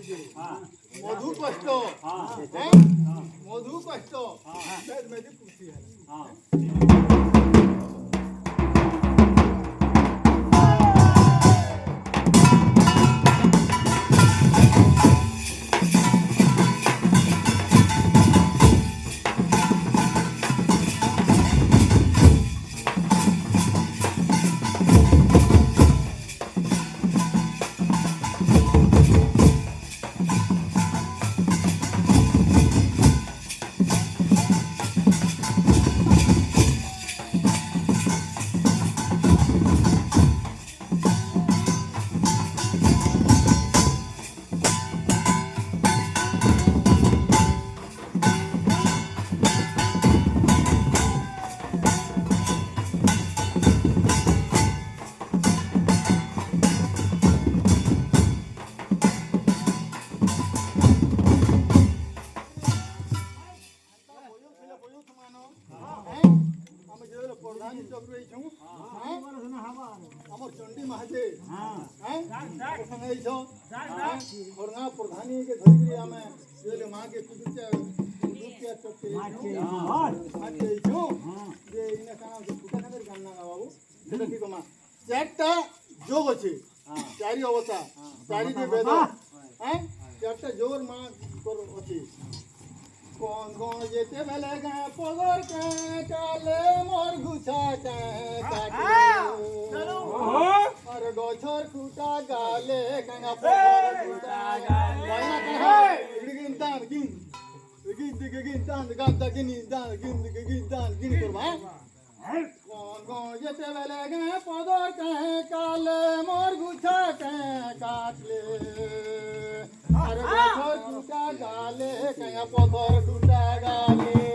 मधु कष्ट मधु कष्ट मेरी पूछी है আমার চন্ডী মাহাজে প্রধানী কে ধরিকি আমি মা কে পুজুচা যে ইনে কানা ফুটা খাদের গান না বাবু সেটা কি কমা চারটা যোগ আছে চারি অবস্থা চারি যে বেদ হ্যাঁ চারটা যোগর মা আছে कौन कौन जेते बेले गए पगर के काले मोर गुछा के काटे और गोछर खुटा गाले कंगा पगर खुटा गाले वाइना कहे गिन दान गाता गिन दान गिन करवा कौन कौन जेते बेले गए पगर के काले मोर गुछा के काटले अरे पत्थर टूटा गाले कया पत्थर टूटा गाले